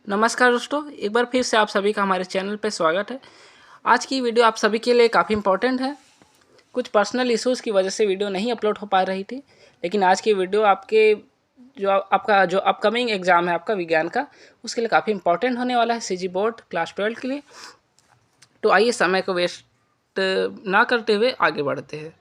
नमस्कार दोस्तों, एक बार फिर से आप सभी का हमारे चैनल पे स्वागत है। आज की वीडियो आप सभी के लिए काफ़ी इम्पोर्टेंट है। कुछ पर्सनल इश्यूज़ की वजह से वीडियो नहीं अपलोड हो पा रही थी, लेकिन आज की वीडियो आपके जो अपकमिंग एग्ज़ाम है आपका विज्ञान का, उसके लिए काफ़ी इंपॉर्टेंट होने वाला है, सीजी बोर्ड क्लास 12 के लिए। तो आइए समय को वेस्ट ना करते हुए आगे बढ़ते हैं।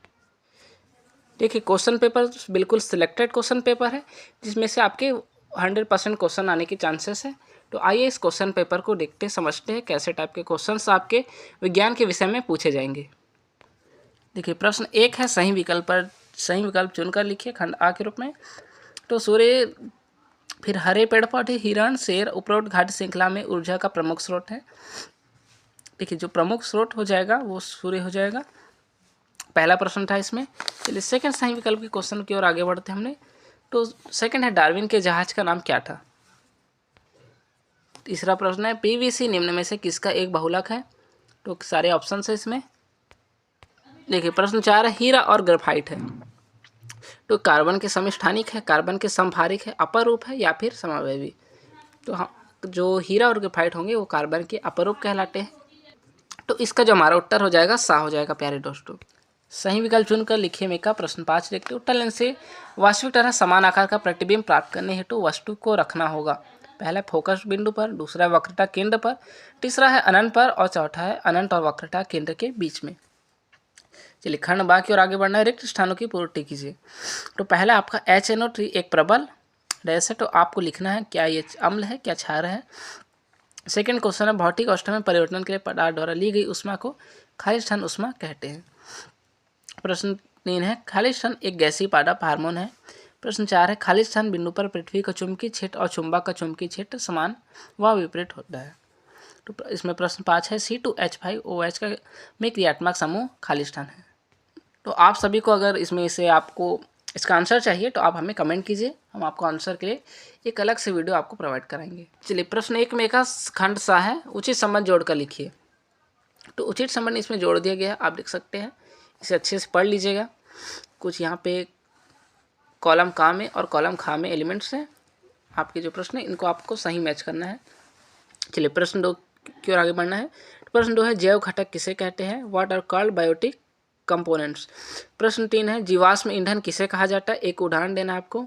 देखिए, क्वेश्चन पेपर बिल्कुल सिलेक्टेड क्वेश्चन पेपर है, जिसमें से आपके 100% क्वेश्चन आने की चांसेस है। तो आइए इस क्वेश्चन पेपर को देखते समझते हैं कैसे टाइप के क्वेश्चंस आपके विज्ञान के विषय में पूछे जाएंगे। देखिए, प्रश्न 1 है, सही विकल्प चुनकर लिखिए खंड आ के रूप में। तो सूर्य, फिर हरे पेड़ पौधे, हिरण, शेर उपरोक्त घाटी श्रृंखला में ऊर्जा का प्रमुख स्रोत है। देखिए, जो प्रमुख स्रोत हो जाएगा वो सूर्य हो जाएगा। पहला प्रश्न था इसमें। चलिए सेकंड सही विकल्प के क्वेश्चन की ओर आगे बढ़ते हैं हमने। तो सेकंड है, डार्विन के जहाज का नाम क्या था। तीसरा प्रश्न है, पीवीसी निम्न में से किसका एक बहुलक है। तो सारे ऑप्शन है इसमें। देखिए, प्रश्न 4 है, हीरा और ग्रेफाइट है। तो कार्बन के समस्थानिक है, कार्बन के समभारिक है, अपरूप है या फिर समावयवी। तो हम जो हीरा और ग्रेफाइट होंगे वो कार्बन के अपरूप कहलाते हैं। तो इसका जो हमारा उत्तर हो जाएगा सा हो जाएगा प्यारे दोस्तों। सही विकल्प चुनकर लिखिए में का प्रश्न 5 देखते। उत्तर लेंस से वास्तविक तरह समान आकार का प्रतिबिंब प्राप्त करने हेतु वस्तु को रखना होगा। पहला फोकस बिंदु पर, दूसरा वक्रता केंद्र पर, तीसरा है अनंत पर और चौथा है अनंत और वक्रता केंद्र के बीच में। चलिए खंड बा की ओर आगे बढ़ना है। रिक्त स्थानों की पूर्ति कीजिए। तो पहला आपका HNO3 एक प्रबल डैश है, तो आपको लिखना है क्या ये अम्ल है क्या क्षार है। सेकेंड क्वेश्चन है, भौतिक अवस्था में परिवर्तन के लिए पदार्थ द्वारा ली गई ऊष्मा को खाली स्थान ऊष्मा कहते हैं। प्रश्न 3 है, खाली स्थान एक गैसीय पादप हार्मोन है। प्रश्न 4 है, खाली स्थान बिंदु पर पृथ्वी का चुंबकीय क्षेत्र और चुंबक का चुंबकीय क्षेत्र समान व विपरीत होता है। तो इसमें प्रश्न 5 है, C2H5OH का में क्रियात्मक समूह खाली स्थान है। तो आप सभी को अगर इसमें से आपको इसका आंसर चाहिए तो आप हमें कमेंट कीजिए, हम आपको आंसर के लिए एक अलग से वीडियो आपको प्रोवाइड कराएंगे। चलिए प्रश्न 1 में का खंड सा है, उचित संबंध जोड़कर लिखिए। तो उचित संबंध इसमें जोड़ दिया गया है, आप देख सकते हैं, इसे अच्छे से पढ़ लीजिएगा। कुछ यहाँ पे कॉलम का में और कॉलम खा में एलिमेंट्स हैं। आपके जो प्रश्न है इनको आपको सही मैच करना है। चलिए प्रश्न 2 की ओर आगे बढ़ना है। प्रश्न 2 है, जैव घटक किसे कहते हैं। What are called biotic components. प्रश्न 3 है, जीवाश्म ईंधन किसे कहा जाता है। एक उदाहरण देना है आपको।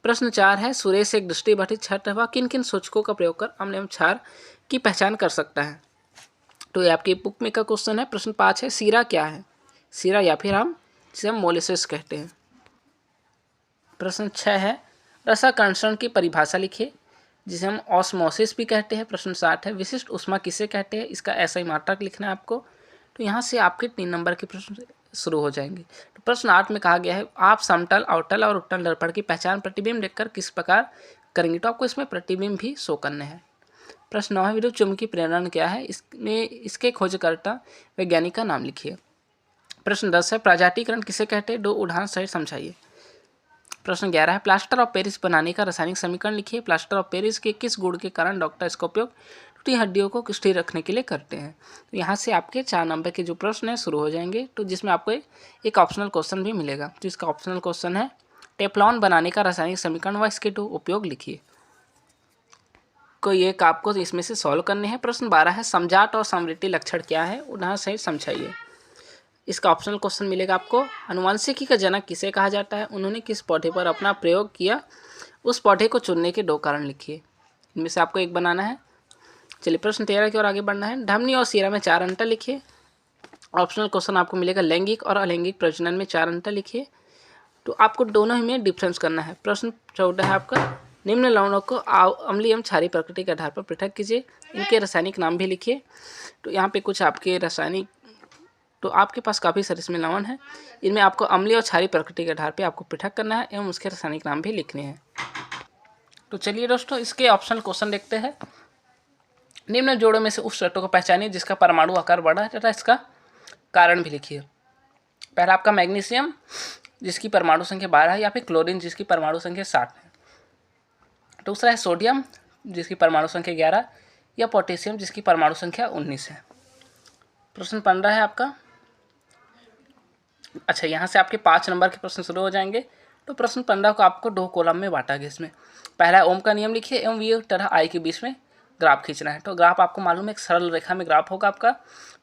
प्रश्न 4 है, सूर्य से एक दृष्टिबाधित छात्र वह किन किन सूचकों का प्रयोग कर अम्ल एवं क्षार की पहचान कर सकता है। तो ये आपकी बुक में का क्वेश्चन है। प्रश्न 5 है, सीरा क्या है। सीरा या फिर जिसे हम मोलिसिस कहते हैं। प्रश्न 6 है, रसाकर्षण की परिभाषा लिखिए, जिसे हम ऑस्मोसिस भी कहते हैं। प्रश्न 7 है, विशिष्ट ऊष्मा किसे कहते हैं। इसका ऐसा ही मात्रक लिखना है आपको। तो यहाँ से आपके 3 नंबर के प्रश्न शुरू हो जाएंगे। तो प्रश्न 8 में कहा गया है, आप समतल, अवतल और उत्तल दर्पण की पहचान प्रतिबिंब देखकर किस प्रकार करेंगे। तो आपको इसमें प्रतिबिंब भी शो करने हैं। प्रश्न 9 है, विद्युत चुम्बकीय प्रेरण क्या है। इसमें इसके खोजकर्ता वैज्ञानिक का नाम लिखिए। प्रश्न 10 है, प्रजातिकरण किसे कहते हैं। 2 उदाहरण सहित समझाइए। प्रश्न 11 है, प्लास्टर ऑफ पेरिस बनाने का रासायनिक समीकरण लिखिए। प्लास्टर ऑफ पेरिस के किस गुण के कारण डॉक्टर इसका उपयोग टूटी हड्डियों को स्थिर रखने के लिए करते हैं। तो यहाँ से आपके 4 नंबर के जो प्रश्न हैं शुरू हो जाएंगे। तो जिसमें आपको एक ऑप्शनल क्वेश्चन भी मिलेगा। तो इसका ऑप्शनल क्वेश्चन है, टेफ्लॉन बनाने का रासायनिक समीकरण व इसके 2 उपयोग लिखिए। कोई एक आपको इसमें से सॉल्व करने हैं। प्रश्न 12 है, समजात और समवृत्ति लक्षण क्या है, उदाहरण सहित समझाइए। इसका ऑप्शनल क्वेश्चन मिलेगा आपको, अनुवांशिकी का जनक किसे कहा जाता है। उन्होंने किस पौधे पर अपना प्रयोग किया, उस पौधे को चुनने के 2 कारण लिखिए। इनमें से आपको एक बनाना है। चलिए प्रश्न 13 की ओर आगे बढ़ना है। धमनी और सीरा में 4 अंतर लिखिए। ऑप्शनल क्वेश्चन आपको मिलेगा, लैंगिक और अलैंगिक प्रजनन में 4 अंतर लिखिए। तो आपको दोनों ही में डिफरेंस करना है। प्रश्न 14 है आपका, निम्न लवणों को अम्लीय एवं क्षारीय प्रकृति के आधार पर पृथक कीजिए, इनके रासायनिक नाम भी लिखिए। तो यहाँ पे कुछ आपके रासायनिक, तो आपके पास काफ़ी सारे इसमें लवण है, इनमें आपको अम्लीय और क्षारीय प्रकृति के आधार पे आपको पृथक करना है एवं उसके रासायनिक नाम भी लिखने हैं। तो चलिए दोस्तों, इसके ऑप्शनल क्वेश्चन देखते हैं। निम्न जोड़ों में से उस तत्व को पहचानिए जिसका परमाणु आकार बड़ा है तथा इसका कारण भी लिखिए। पहला आपका मैग्नीशियम, जिसकी परमाणु संख्या 12 है, या फिर क्लोरीन, जिसकी परमाणु संख्या 60 है। दूसरा है सोडियम, जिसकी परमाणु संख्या 11, या पोटेशियम, जिसकी परमाणु संख्या 19 है। प्रश्न 15 है आपका, अच्छा यहाँ से आपके 5 नंबर के प्रश्न शुरू हो जाएंगे। तो प्रश्न 15 को आपको 2 कॉलम में बांटा गया। इसमें पहला ओम का नियम लिखिए एवं वी तरह आई के बीच में ग्राफ खींचना है। तो ग्राफ आपको मालूम है एक सरल रेखा में ग्राफ होगा आपका।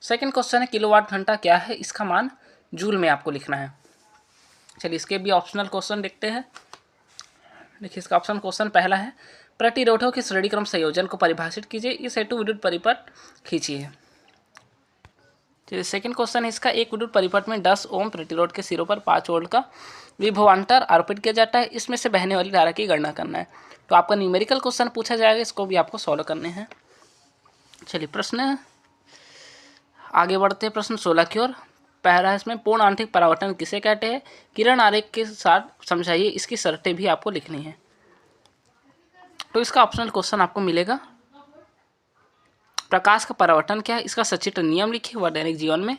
सेकंड क्वेश्चन है किलोवाट घंटा क्या है, इसका मान जूल में आपको लिखना है। चलिए इसके भी ऑप्शनल क्वेश्चन देखते हैं। देखिए इसका ऑप्शन क्वेश्चन पहला है प्रतिरोधों के श्रेणी क्रम संयोजन को परिभाषित कीजिए, इस हेतु विद्युत परिपथ खींचिए। चलिए सेकंड क्वेश्चन है इसका, एक विद्युत परिपथ में 10 ओम प्रतिरोध के सिरों पर 5 वोल्ट का विभवांतर आरोपित किया जाता है, इसमें से बहने वाली धारा की गणना करना है। तो आपका न्यूमेरिकल क्वेश्चन पूछा जाएगा, इसको भी आपको सॉल्व करने हैं। चलिए प्रश्न आगे बढ़ते हैं प्रश्न 16 की ओर। पहला है इसमें पूर्ण आंतरिक परावर्तन किसे कहते हैं, किरण आरेख के साथ समझाइए, इसकी शर्तें भी आपको लिखनी है। तो इसका ऑप्शनल क्वेश्चन आपको मिलेगा प्रकाश का परावर्तन क्या है, इसका सचित्र नियम लिखिए व दैनिक जीवन में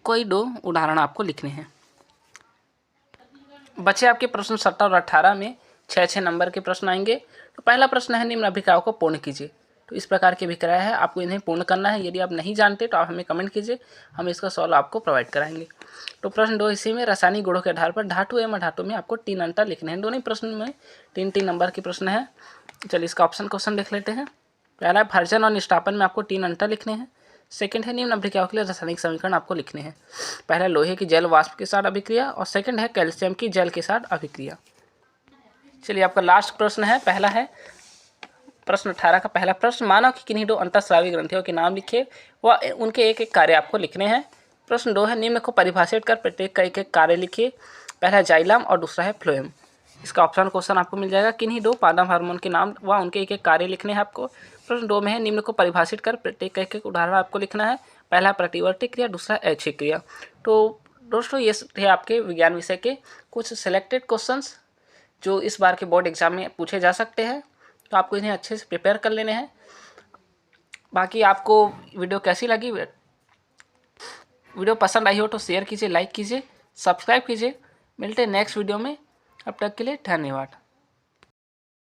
कोई 2 उदाहरण आपको लिखने हैं। बचे आपके प्रश्न 17 और 18 में 6 नंबर के प्रश्न आएंगे। तो पहला प्रश्न है निम्न अभिक्रियाओं को पूर्ण कीजिए। तो इस प्रकार की अभिक्रिया है, आपको इन्हें पूर्ण करना है। यदि आप नहीं जानते तो आप हमें कमेंट कीजिए, हम इसका सॉल्व आपको प्रोवाइड कराएंगे। तो प्रश्न 2 हिस्से में रासायनिक गुणों के आधार पर धातु एवं अधातु में आपको 3 अंतर लिखने हैं। दोनों प्रश्न में 3 नंबर के प्रश्न है। चलिए इसका ऑप्शन क्वेश्चन देख लेते हैं। पहला है भर्जन और निष्ठापन में आपको 3 अंतर लिखने हैं। सेकंड है निम्न अभिक्रियाओं के लिए रासायनिक समीकरण आपको लिखने हैं। पहला लोहे की जल वाष्प के साथ अभिक्रिया और सेकंड है कैल्शियम की जल के साथ अभिक्रिया। चलिए आपका लास्ट प्रश्न है, पहला है प्रश्न 18 का पहला प्रश्न, मानव की किन्हीं 2 अंतःस्रावी ग्रंथियों के नाम लिखिए व उनके एक एक कार्य आपको लिखने हैं। प्रश्न 2 है निम्न को परिभाषित कर प्रत्येक का एक एक कार्य लिखिए। पहला है जाइलम और दूसरा है फ्लोएम। इसका ऑप्शन क्वेश्चन आपको मिल जाएगा किन्हीं 2 पादप हार्मोन के नाम व उनके एक एक कार्य लिखने हैं आपको। प्रश्न 2 में है निम्न को परिभाषित कर प्रत्येक का एक एक उदाहरण आपको लिखना है। पहला प्रतिवर्ती क्रिया, दूसरा ऐच्छिक क्रिया। तो दोस्तों ये थे आपके विज्ञान विषय के कुछ सिलेक्टेड क्वेश्चंस जो इस बार के बोर्ड एग्जाम में पूछे जा सकते हैं। तो आपको इन्हें अच्छे से प्रिपेयर कर लेने हैं। बाकी आपको वीडियो कैसी लगी, वीडियो पसंद आई हो तो शेयर कीजिए, लाइक कीजिए, सब्सक्राइब कीजिए। मिलते हैं नेक्स्ट वीडियो में, अब तक के लिए धन्यवाद।